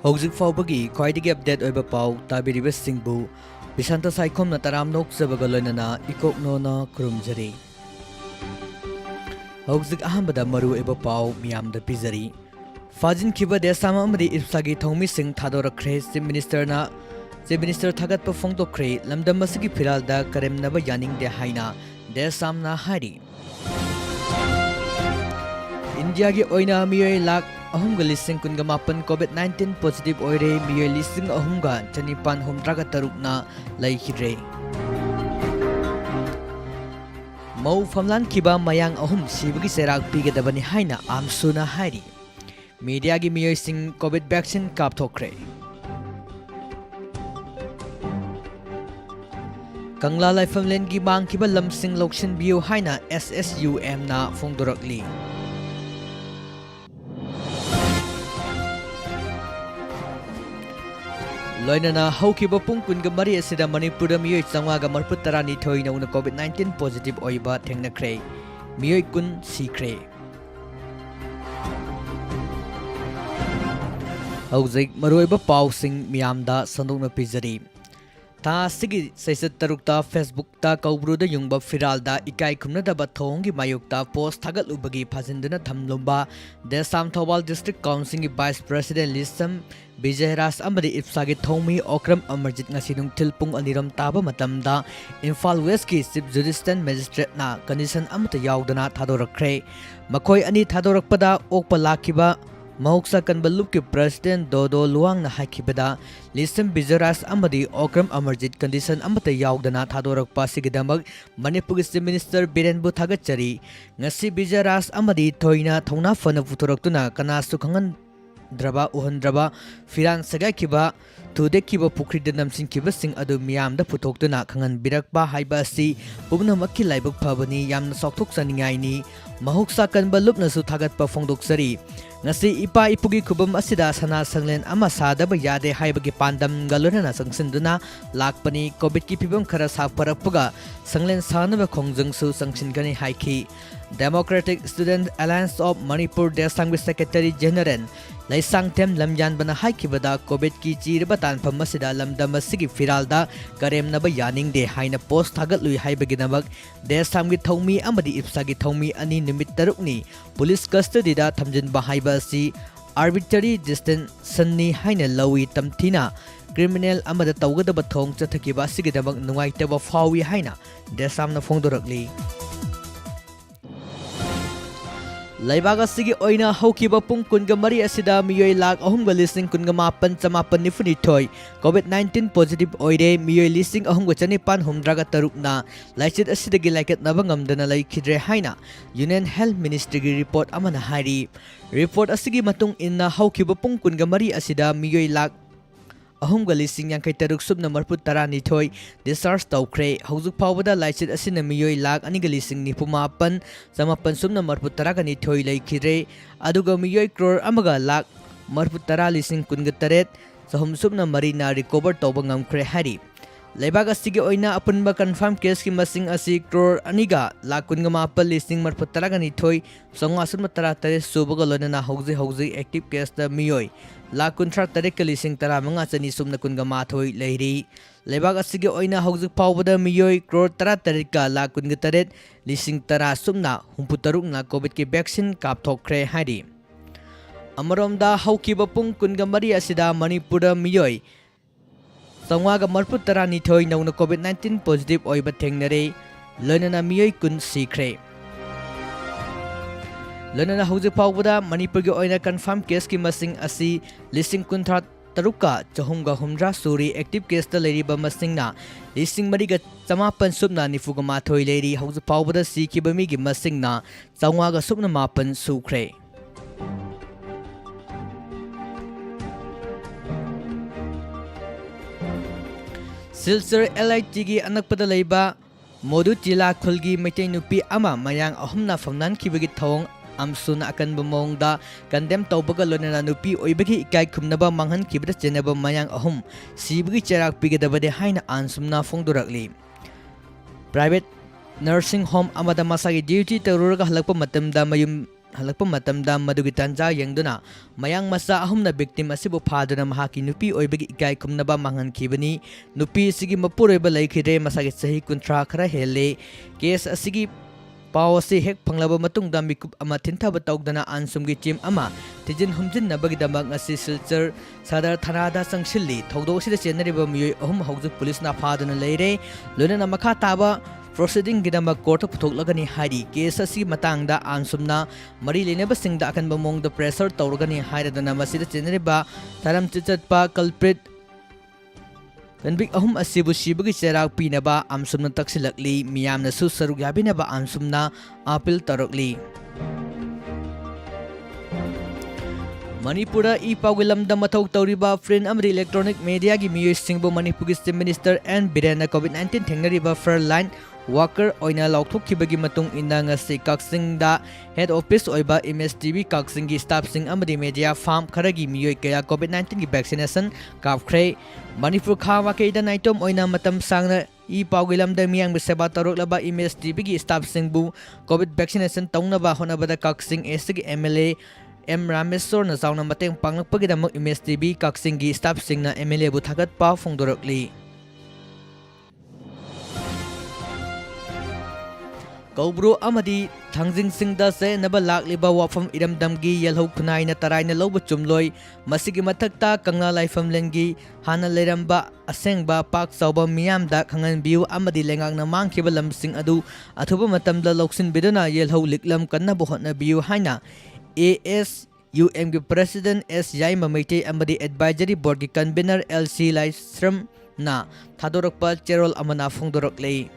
हौजिक फाउबगी ख्वाइदगी update ओइबा पाउ ताबिरिबा सिंगबु बिशांता साइखोमना तराम नोक्सबगा लोइनना इकोकनोना खुरुमजरी हौजिक अहमदा मरु ओइबा पाउ मियामदा पिजरी फाजिन खिबा देसामा अमदी इप्सागी थौमी सिंग थादोरख्रे चीफ मिनिस्टर थागत फोंदोख्रे लमदम असगी फिरालदा करेमनबा यानिंगदे हाइना देसामना हारी इंडिया की ओइना मियोय लाख अहुमगा लिसिंग कुनगा मापन कोविड-19 पॉजिटिव ओइरे मियोय लिसिंग अहुमगा चनिपान हुमद्रागा तरुकना लैखिरे मौ फमलान खिबा मयांग अहुम सिबगी सेराक पिगदबनी हाइना आमसुना हारी मीडिया की मियोय सिंग कोविड वैक्सीन कापथोख्रे कंगला लाइफमलेन की मांग खिबा लमसिंग लोक्सिन बियो हाइना SSUM ना फोंदोरकली लोइनना हौखिबा पुंग कुनगा मरी असिदा मणिपुर मियोय चंवागा मरपुत तरानी थोइ नौना कोविड-19 पॉजिटिव ओइबा थेंगनख्रे मियोय कुन सिख्रे हौजिक मरोइबा पाउसिंग मियामदा संदोकना पिजरी तासिगी सैसत तरुक्ता फेसबुकता कौब्रुदा युंगबा फिरालदा इकाई खुमनदबा थोंगी मायुक्ता पोस्ट थागतलुबगी फाजिंदुना थमलुंबा देसाम थौबाल डिस्ट्रिक्ट काउंसिल की वाइस प्रेसिडेंट लिसम विजयराज अमदी इप्सागी थौमी Okram Amarjit ngasi nungthil pung aniram taba matamda Imphal West की चीफ जुडिशियल मजिस्ट्रेट ना कंडीशन अमता यावदना थादोरख्रे मखोय अनि थादोरकपदा ओकपा लाखिबा महौक्सा कनबलुप के प्रेसिडेंट दोदो लुआंग ना हाइखिबदा लिसम विजयराज अमदी ओक्रम अमरजित कंडीशन अमता यावदना थादोरकपा सिगिदमक मणिपुर चीफ मिनिस्टर बिरेनबु थागतचरी ngasi विजयराज अमदी थोइना थौना फन पुथोरक्तुना कनासु खंगन द्रबा उहनद्रबा फिरान सगाइखिबा थुदेखिबा पुख्रिद नमसिंखिबा सिंग अदु मियामदा पुथोक्तुना खंगन बिरकबा हाइबा असि पुगनमक्की लाइबक फबनी यामना सौथोक्सनिङाइनी महौक्सा कनबा लुपनसु थागतपा फोंदोक्सरी ngasi ipa ipugi khubam asida sana sanglen ama sadaba yade haibagi pandam galona sangsinduna lakpani covid ki pibam khara sakparapga sanglen sanaba khongjangsu sangsin haiki Democratic Student Alliance of Manipur Desangwi Secretary General Laisang Tem Lamjan bana haikibada covid ki chirba tanpham asida lamdam asigi firalda karemnaba yaningde haina post thagatlu haibagi namak Desangwi thongmi amadi ipsagi thongmi ani nimit tarukni police custody da thamjin bahaiba si arbitrary detention ni haina lawi tamthina criminal amada tawgadaba thong chathakiba sigidamak nungaitaba fawi haina desamna phongdorakli Laibaga sigi oina haukiba pung kunga mari asida miyoy lag ahumga lising kunga mapan chamapan nifuni thoi COVID-19 positive oire miyoy lising ahumga chanipan humdraga tarukna laichit asida gi laikat nabangamdana laikhidre haina Union Health Ministry gi report amana hari report asigi matung inna haukiba pung kunga mari asida miyoy lag ahumga lising yang kai taruk subna marput tarani thoi discharge tawkre haujuk phawbada laichit asina miyoy lag ani ga lising ni pumapan samapan subna marput taragani thoi laikhire aduga miyoy crore amaga lag marput tara lising kunga taret sahum subna marina recover tawba ngamkhre hari Laibaga asigi oina apunba confirm case ki masing asi crore aniga lag kunga mapal lising marput taragani thoi songa asuma tara tare subaga lonana hauji active case da miyoy Lakuntra tarik lising tara mga chani sumna kunga mathoi leiri Lebag asigi oina haujuk phawbada miyoy crore tara tarika lakunga taret lising tara sumna humputaruk na covid ki vaccine kapthokre hari Amaromda haukiba pung kunga mari asida manipura miyoy Sangwaga marput tara ni thoi nauna covid-19 positive oiba thengnare loinana miyoy kun sikre Lana haujuk phawbada Manipur gi oina confirm case ki masing asi lising kuntha taruka chahumga humdra suri active case ta leriba masingna lising mariga chamapan subna nifuga mathoi leri haujuk phawbada si ki bami gi masingna changwaga subna mapan sukhre Silsar LIT gi anakpada leiba modu tila khulgi maitai nupi ama mayang ahumna famnan khibagi thong amsuna akan bumongda kandem tawbaga lonana nupi oibagi ikai khumnaba manghan kibda chenaba mayang ahum sibagi cherak pigedabade haina ansumna phongdorakli private nursing home amada masagi duty taruraga halakpa matamda mayum halakpa matamda madugi tanja yengduna mayang masa ahumna victim asibu phaduna mahaki nupi oibagi ikai kumnaba manghankibani nupi sigi mapuroiba laikhire masagi sahi kuntra khara hele case asigi पाव से हेक फंगलाबा मतुंग दा मिकुप अमा थिनथाबा तौगदना आनसुमगी team अमा तिजिन हुमजिननबगी दमक असि सिलचर सदर थानादा संगसिल्ली थौदोसिदा चेनरिबा मियोय अहुम हौजु पुलिसना फादना लेरे लोनना मखा ताबा proceeding गिदमक court पुथोकलगनी हारी case असि मतंगदा आनसुमना मरी लेनेबसिंगदा अकनबा मोंगदा प्रेशर तौरगनी हायरदना मसिदा चेनरिबा तरम चिचतपा culprit Kanbik ahum asibu sibagi cherak pinaba amsumna taksilakli miyamna su saruk yabinaba amsumna apil tarokli. Manipura ipawgilamda mathau tauriba friend amri electronic media gi miyoy singbo Manipur's Chief Minister and Birena COVID-19 thengnariba frontline worker oina lauthokkhibagi matung inna ngasi Kaksingda head office oiba MSTV Kaksingi staff sing amadi media farm kharagi miyoy kaya COVID-19 gi vaccination kapkhre Manipur kha wakeida naitom oina matam sangna ipawgilamda miyang seba taroklaba MSTV gi staff singbu COVID vaccination taungnaba honabada Kaksing SG MLA M Rameswar na zauna mateng panglakpagidamok MSTV Kaksingi staff sing na MLA bu thagat pa phongdorokli. Kaubru amadi thangjing singda se naba lakliba wafam iramdamgi yelhau khunai na tarai na loba chumloi masigi mathakta kangla laifam lengi hana leramba asengba pak sauba miyamda khangan biu amadi lengak na mangkhiba lamsing adu athuba matamda loksin biduna yelhau liklam kanna bohna biu haina ASUM ki President S Yai Mamaite amadi Advisory Board ki Convener LC Laisram na thadorokpa cherol amana phongdoroklei.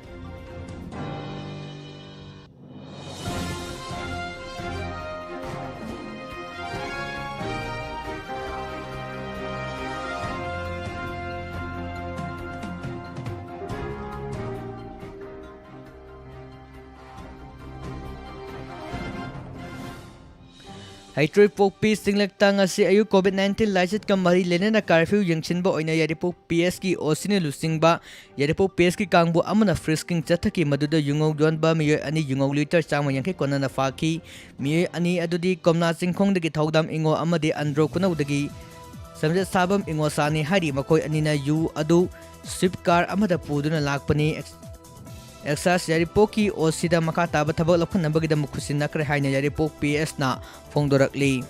Haitroi Pokpi singlekta ngasi ayu COVID-19 laisit ka mari lenena curfew yengchinba oina Yaripok PS ki osine lusingba Yaripok PS ki kangbu amana frisking chathaki maduda yungog donba miyoy ani yungog liter chama yangke konana faki miyoy ani adudi komna singkhong dagi thaudam ingo amadi andro kunaudagi samje sabam ingo sani hari makoi anina yu adu swift car amada puduna lakpani Exas Yaripok ki osida maka taba thabak lakhanabagi da mukhusin nakre haina Yaripok PS na phongdorakli.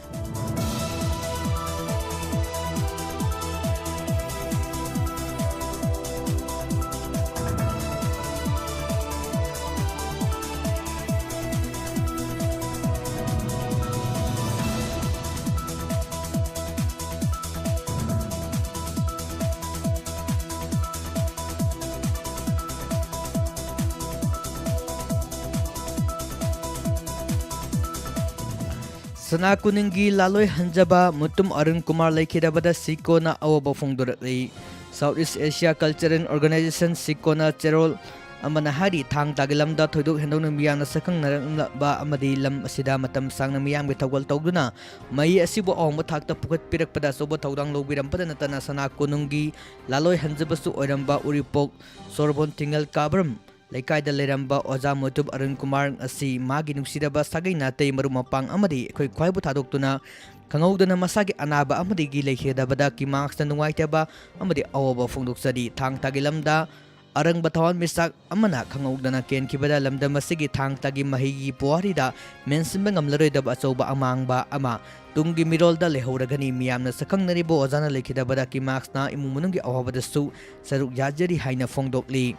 Sana kuningi laloi hanjaba mutum Arun Kumar laikhidabada Sikona awaba phongdorakli. Southeast Asia Cultural Organization Sikona Cherol amana hari thang tagilamda thoidok hendong miyang na sakang narangba amadi lam asida matam sang na miyang bitawal tawduna mai asibo awma thakta pukat pirakpada soba thawdang lobirampada natana sana kunungi laloi hanjabasu oiramba Uripok Sorbon Tingal Kabram Laikai da leramba Oja Mutub Arun Kumar asi magi nungsidaba sagai natay marumapang amadi khoi khwai bu thadoktuna kangawdana masagi anaba amadi gi leikhedabada ki marks na nungaitaba amadi awaba phongdoksadi thang tagilamda arang bathon misak amana kangawdana ken kibada lamda masigi thang tagi mahigi puarida mensimba ngamlaroidaba achauba amangba ama tungi mirolda lehoragani miyamna sakang naribo ojana leikhedabada ki marks na imumunungi awabadasu saruk yajari haina phongdokli.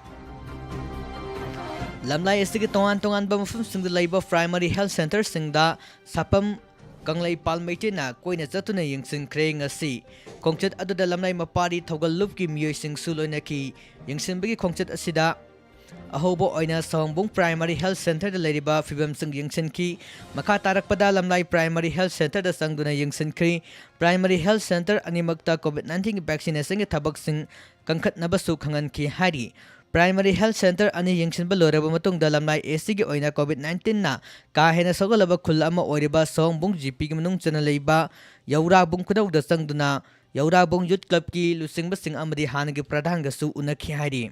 Lamlai asigi tongan ba mafum singda laiba primary health center singda sapam kanglai palmaite na koina chatuna yengsin khre ngasi khongchat aduda lamlai mapari thogal lupki miyoy sing suloina ki yengsin bagi khongchat asida ahobo oina songbung primary health center da leriba fibam sing yengsin ki makha tarakpada lamlai primary health center da sangduna yengsin khre primary health center animakta COVID-19 vaccination ge thabak sing kangkhat nabasu khangan ki hari Primary Health Center ani yengsinba loraba matungda lamlai AC gi oina COVID-19 na ka hena sogalaba khul ama oiriba songbung GP gi manung chana leiba yaura bung khudau da sangduna yaura bung youth club ki lusingba sing amadi hanagi pradhan ga su unakhi hari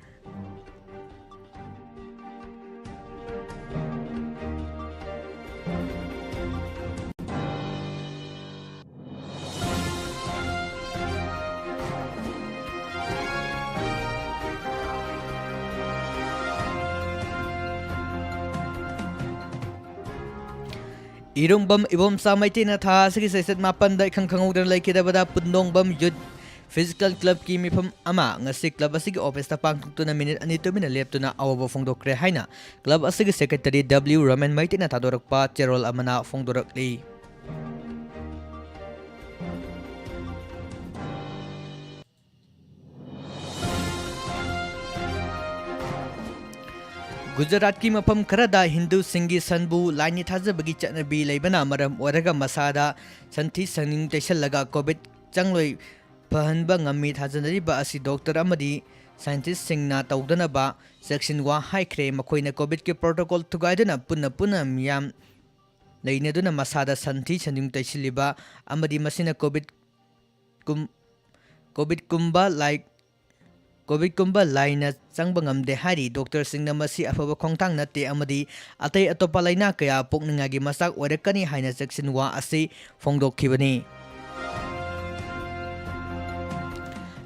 Irungbam Ibomsa Maitina Tha Sigi Saiset Mapanda Khangkhangudar Laikidabada Pundongbam Youth Physical Club ki mifam ama ngasi club asigi office ta pangtuna minute ani to mina leptuna awabo fongdokre haina club asigi secretary W Raman Maitina Tadorakpa Cherol amana fongdorakli Gujarat ki mafam karada Hindu singi sanbu laini thajabagi chatnabi leibana maram oraga masada santhi saning taisallaga covid changloi pahanba ngami thajanariba asi doctor amadi scientist singna tawdanaba section 1 haikre makoina covid ke protocol tugaidana punna miyam leinaduna masada santhi saning taisiliba amadi masina covid kumba like COVID kumba laina changba ngamde hari doctor singna masi afaba khongtang nate amadi atai atopa laina kaya pokningagi masak oirakani haina section 1 asi fongdokhibani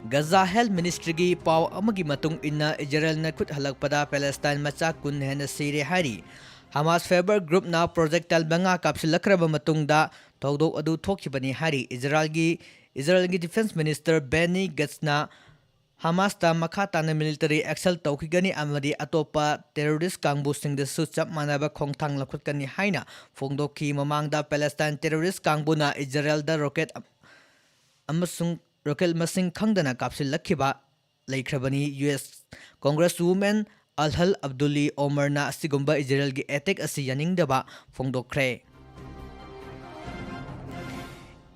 Gaza Health Ministry gi paw amagi matung inna Israel na khut halakpada Palestine macha kun hena sire hari Hamas Faber Group na project talbanga kapsilakraba matungda tawdok adu thokhibani hari Israel gi Defense Minister Benny Gantz na Hamas ta makhatana military action tawkhigani amadi atopa terrorist kangbu singda su chap manaba khongthang lakhutkani haina fongdokhi mamangda Palestine terrorist kangbu na Israel da rocket amasung rocket masing khangdana kapsil lakhiba laikhrabani US Congresswoman Alhal Abdulli Omar na asigumba Israel gi attack asi yaningdaba fongdokre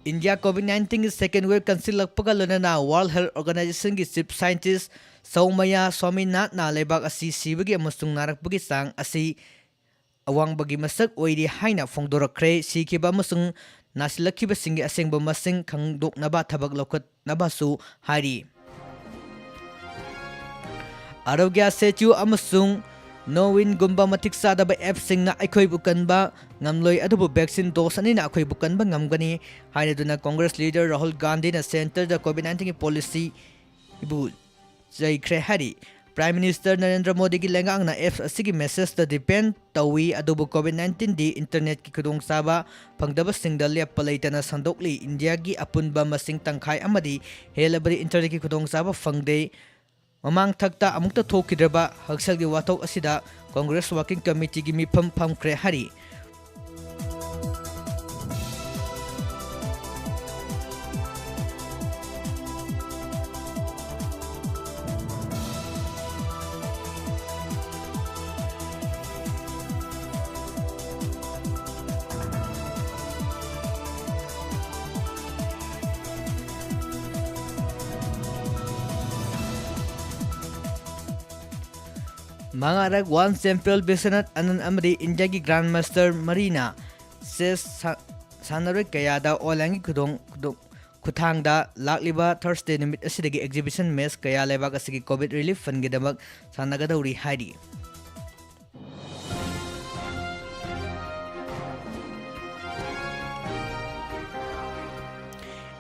India COVID-19 second wave kansilakpaga lonana World Health Organization ki chief scientist Saumaya Swaminathan na lebak asi sibagi amasung narakpagi sang asi awangbagi masak oiri haina fongdorakre sikiba amasung nasilakhiba singi asengba masing khangdoknaba thabak lokhat nabasu hari Arogya Setu amasung Nowin gumba matik sadaba app singna akhoi bukanba ngamloi adubu vaccine dose ani na akhoi bukanba ngamgani hainaduna Congress leader Rahul Gandhi na center the COVID-19 policy ibu jai kre hari Prime Minister Narendra Modi ki lengang na apps asigi message the depend tawi adubu COVID-19 di internet ki khudong saba phangdaba singda lep palaitana sandokli India gi apunba masing tangkhai amadi helabari internet ki khudong saba phangde Mamang thakta amukta thokidraba haksalgi watok asida Congress Working Committee gi mifam phamkre hari Mangarag one Central Bisonat Anan Amri India ki Grandmaster Marina says Sanarik Kayada Olangi Kudong Kuthangda Lakliba Thursday nimit asidagi exhibition mess kaya lebak asigi COVID relief fund gidamag sanagadauri hari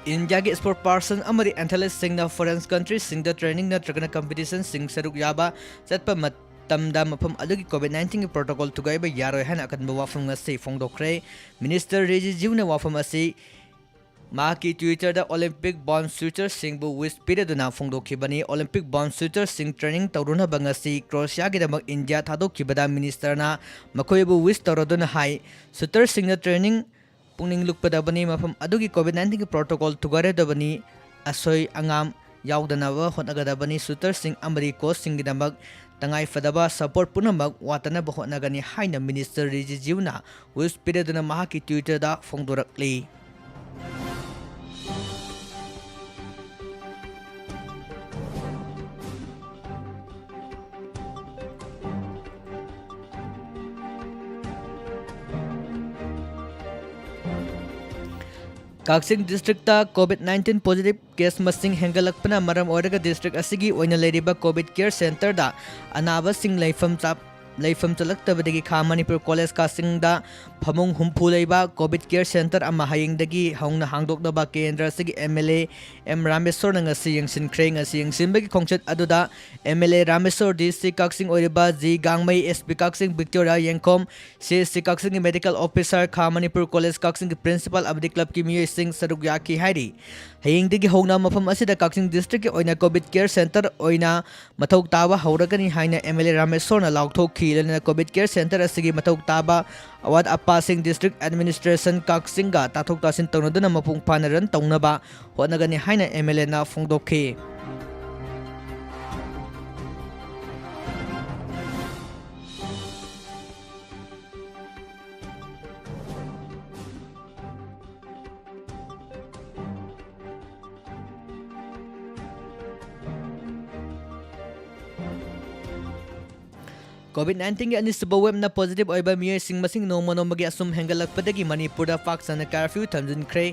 India ki sport person amari anthalist sing na foreign country sing the training na tragana competition sing saruk yaba satpa tamda mafam adugi COVID-19 protocol tugaiba yaroi hana akanba wafam ngasi fongdokre Minister Rijiju na wafam asi Maki Twitter da Olympic born shooter singbu wish piraduna fongdokhibani Olympic born shooter sing training tawruna bangasi Croatia gidamak India thadokibada minister na makoibu wish tawraduna hai shooter sing na training pungning lukpadabani mafam adugi COVID-19 protocol tugaredabani asoi angam yaudanawa hotnagadabani shooter sing amari coach sing gidamak tangai fadaba support punamak watana bahotnagani haina minister Rijiju na wish piraduna mahaki Twitter da fongdorakli Kaksing district ta COVID-19 positive case masing hengalakpana maram oraga district asigi oina leriba COVID care center da anaba sing laifam chap लेफम चलक्तबदगी खा Manipur college कासिंगदा फमुंग हुम्फु लेबा Covid care centre अमा हयिंगदगी हौंगना हांगदोकनबा केंद्र सिगी MLA M Rameshwar ngasi yengsinkhre ngasi yengsinbagi khongchat aduda MLA Rameshwar D C Kakching ओरिबा G Gangmei SP Kakching Victoria Yenkom C Kakching medical officer खा Manipur college Kakching principal अबदी क्लब की मियोय सिंह सरुक याकी हाइरी हयिंगदगी हौना मफम असिदा काक्सिंग डिस्ट्रिक्ट के ओइना कोविड केयर सेंटर ओइना मथौक ताबा हौरगनी हाइना एमएलए रामेश्वर ना लाउथोखी लेना कोविड केयर सेंटर असिगी मथौक ताबा अवाद अपा सिंह डिस्ट्रिक्ट एडमिनिस्ट्रेशन काक्सिंगा ताथोक तासिन तौनदुना मपुंग फाना रन तौनबा होनगनी हाइना एमएलए ना फोंदोखी COVID-19 के अनिसबा वेबना पॉजिटिव ओइबा मियोय सिंग मसिंग नोमनोमगी assume हेंगलकपदगी मणिपुरदा फाक्सना curfew थमजिनख्रे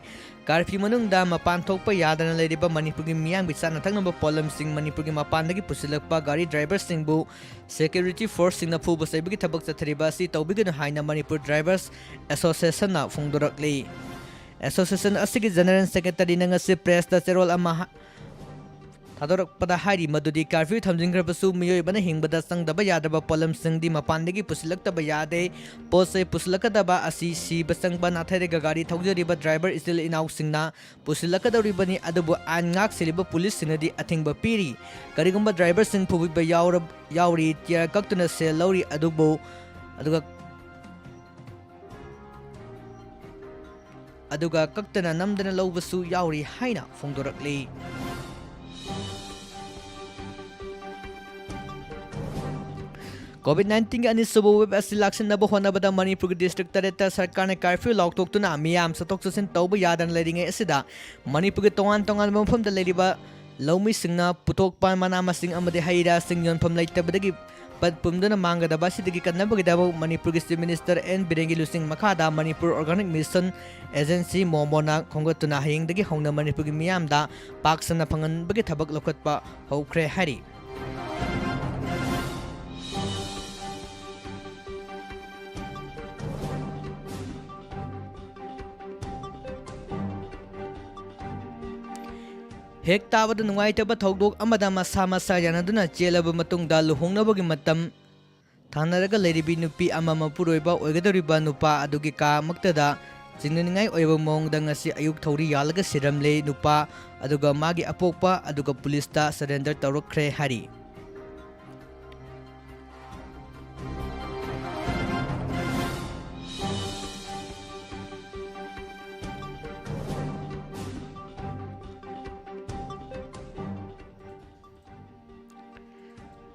curfew मनुंगदा मपान थोकपा यादना लेरिबा मणिपुरगी Meiyang बिचाना थंगनबा pollen सिंग मणिपुरगी मपानदगी पुसिलकपा गाड़ी ड्राइवर सिंगबु सिक्योरिटी फोर्स सिंगना फुबा सैबगी थबक चथरिबा सि तौबिगन हाइना मणिपुर ड्राइवर्स एसोसिएशन ना फुंगदोरकली एसोसिएशन असिगी जनरल सेक्रेटरी नंगसि प्रेस दा चेरोल अमा थादोरकपदा हाइरी मदुदी कर्फ्यू थमजिनग्रबसु मियोयबना हिंगबदा संगदबा यादबा पोलम सिंगदी मपानदगी पुसिलकतबा यादे पोसे पुसिलकदबा असि सिबा संगबा नाथैरेगा गाड़ी थौजरिबा ड्राइवर इस्टिल इनाउ सिंगना पुसिलकदौरिबनी अदुबु आनगाक सिलिबा पुलिस सिंगदी अथिंगबा पीरी करिगुंबा ड्राइवर सिंग फुबिबा यावरी तियर कक्तुना सेल लौरी अदुगा कक्तना नमदना लौबसु यावरी हाइना फोंदोरकली COVID-19 के अनिसुब वेब असि लाक्सिनबा होनबदा मणिपुर डिस्ट्रिक्ट तरेता सरकार ने कर्फ्यू लाउथोक्तुना मियाम सतोक ससिन तौबा यादन लेरिंगे असिदा मणिपुर तोंगान तोंगान मफमदा लेरिबा लौमी सिंगना पुथोकपा मना मसिंग अमदे हैरा सिंग योनफम लेतबदगी पद पुमदना मांगदबा सिदगी कन्नबगदबो मणिपुर चीफ मिनिस्टर एन बिरेंगी लुसिंग मखादा मणिपुर ऑर्गेनिक मिशन एजेंसी मोमोना खोंगतुना हयिंगदगी हौना मणिपुर मियामदा पाक्सना फंगनबगी थबक लौखतपा हौख्रे हारी हेक ताबद नुंगाइतबा थौदोक अमदा मसा मसा यानदुना चेलब मतुंगदा लुहोंगनबगी मतम थानरगा लेरिबी नुपी अमा मपुरोइबा ओइगदरिबा नुपा अदुगी का मक्तदा चिंगनिंगाई ओइबा मोंगदा ngasi अयुक थौरी यालगा सिरमले नुपा अदुगा मागी अपोकपा अदुगा पुलिसता सरेंडर तौरखरे हारी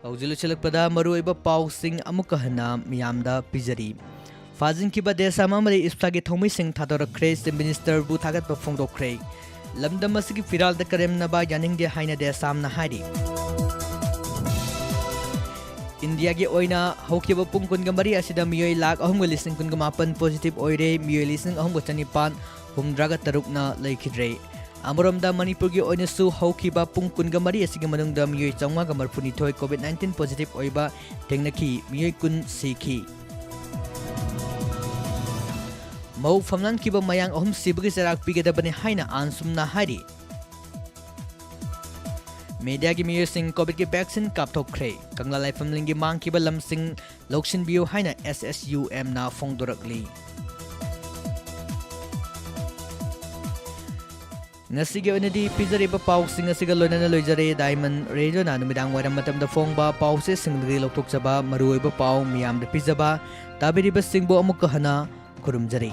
हौजिल चलकपदा मरुइबा पाउसिंग अमुक हना मियामदा पिजरी फाजिंकिबा देसामा मरे इस्तागी थौमी सिंग थादोरख्रे चीफ मिनिस्टर बु थागत फोंदोख्रे लमदम असगी फिराल द करेमनबा यानिंगदे हाइना देसामना हारी इंडिया की ओइना हौकिबा पुंग कुनगा मरी असिदा मियोय लाख अहम लिसिंग कुनगा मापन पॉजिटिव ओइरे मियोय लिसिंग अहम चनिपान हुमद्रागा तरुकना लेखिद्रे अमरमदा मणिपुर की ओइनसु हौकिबा पुंग कुनगा मरी असिगी मनुंगदा मियोय चौंगा मरफुनिथोय कोविड-19 पॉजिटिव ओइबा थेंगनखी मियोय कुन सीखी मौ फमनान किबा मयांग अहम सिबगी चराक पिगेदबने हाइना आनसुमना हारी मीडिया की मियोय सिंह कोविड की वैक्सीन कापथोख्रे कंगला लाइफमलिंगी मांग किबा लमसिंग लौक्सिन बियो हाइना SSUM ना फोंदोरकली ngasi onadi pizariba paw sing asiga loinana loijare diamond radio na numidang waram matamda phongba paw se singri lokthokchaba maruiba paw miyam da pizaba tabiriba singbo amuk hana kurumjari